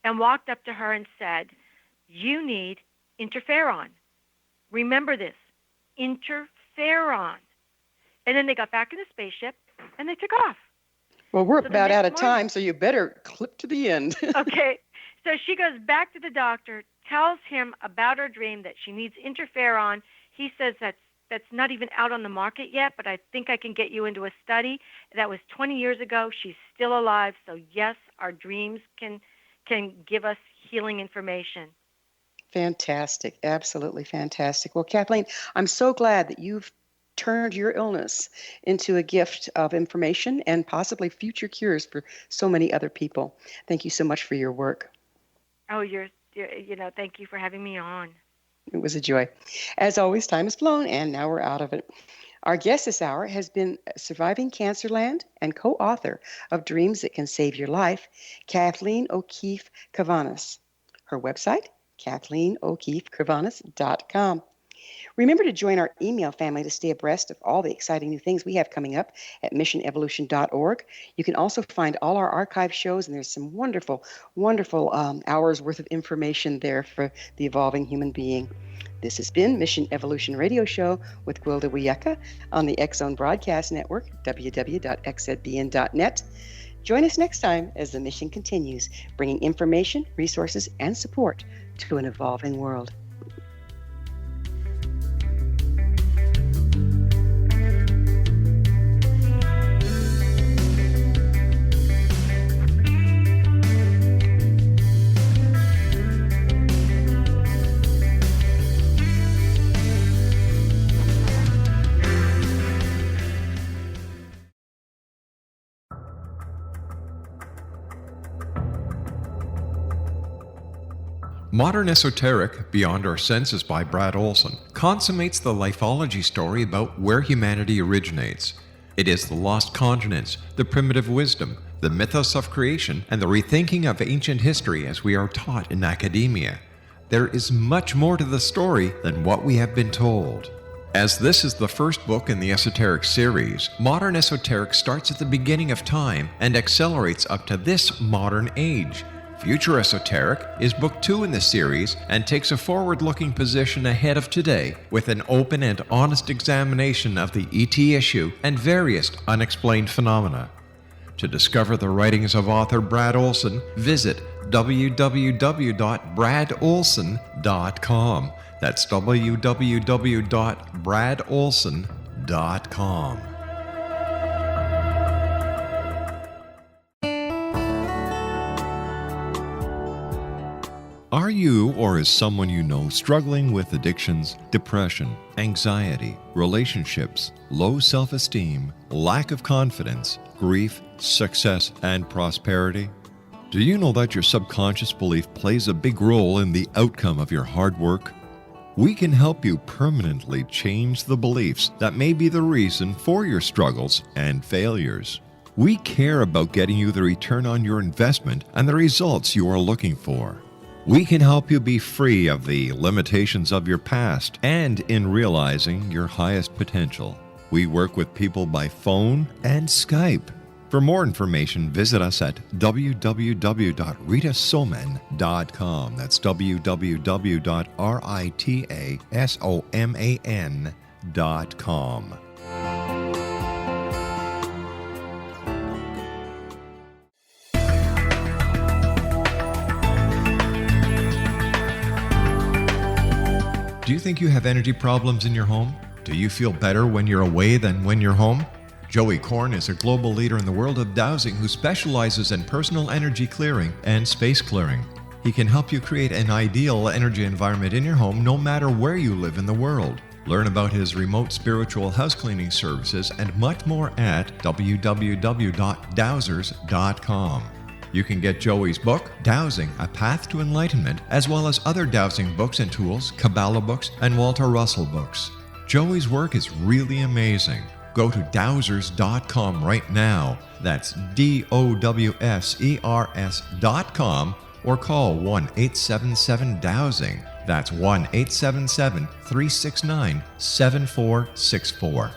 and walked up to her and said, "You need interferon. Remember this, interferon." And then they got back in the spaceship and they took off. Well, we're So the about next out of morning- time, so you better clip to the end. Okay. So she goes back to the doctor, tells him about her dream that she needs interferon. He says that's not even out on the market yet, but I think I can get you into a study. That was 20 years ago. She's still alive. So yes, our dreams can give us healing information. Fantastic. Absolutely fantastic. Well, Kathleen, I'm so glad that you've turned your illness into a gift of information and possibly future cures for so many other people. Thank you so much for your work. Oh, thank you for having me on. It was a joy. As always, time has flown, and now we're out of it. Our guest this hour has been surviving Cancerland and co-author of Dreams That Can Save Your Life, Kathleen O'Keefe-Kanavos. Her website, KathleenO'Keefe-Kanavos.com. Remember to join our email family to stay abreast of all the exciting new things we have coming up at missionevolution.org. You can also find all our archive shows, and there's some wonderful, wonderful hours worth of information there for the evolving human being. This has been Mission Evolution Radio Show with Gwilda Wiyaka on the X Zone Broadcast Network, www.xzbn.net. Join us next time as the mission continues, bringing information, resources, and support to an evolving world. Modern Esoteric, Beyond Our Senses by Brad Olson, consummates the lifeology story about where humanity originates. It is the lost continents, the primitive wisdom, the mythos of creation, and the rethinking of ancient history as we are taught in academia. There is much more to the story than what we have been told. As this is the first book in the Esoteric series, Modern Esoteric starts at the beginning of time and accelerates up to this modern age. Future Esoteric is book 2 in the series and takes a forward-looking position ahead of today with an open and honest examination of the ET issue and various unexplained phenomena. To discover the writings of author Brad Olson, visit www.bradolson.com. That's www.bradolson.com. Are you or is someone you know struggling with addictions, depression, anxiety, relationships, low self-esteem, lack of confidence, grief, success, and prosperity? Do you know that your subconscious belief plays a big role in the outcome of your hard work? We can help you permanently change the beliefs that may be the reason for your struggles and failures. We care about getting you the return on your investment and the results you are looking for. We can help you be free of the limitations of your past and in realizing your highest potential. We work with people by phone and Skype. For more information, visit us at www.ritasoman.com. That's www.ritasoman.com. Do you think you have energy problems in your home? Do you feel better when you're away than when you're home? Joey Korn is a global leader in the world of dowsing who specializes in personal energy clearing and space clearing. He can help you create an ideal energy environment in your home no matter where you live in the world. Learn about his remote spiritual house cleaning services and much more at www.dowsers.com. You can get Joey's book, Dowsing, A Path to Enlightenment, as well as other dowsing books and tools, Kabbalah books, and Walter Russell books. Joey's work is really amazing. Go to dowsers.com right now. That's DOWSERS.com or call 1-877-DOWSING. That's 1-877-369-7464.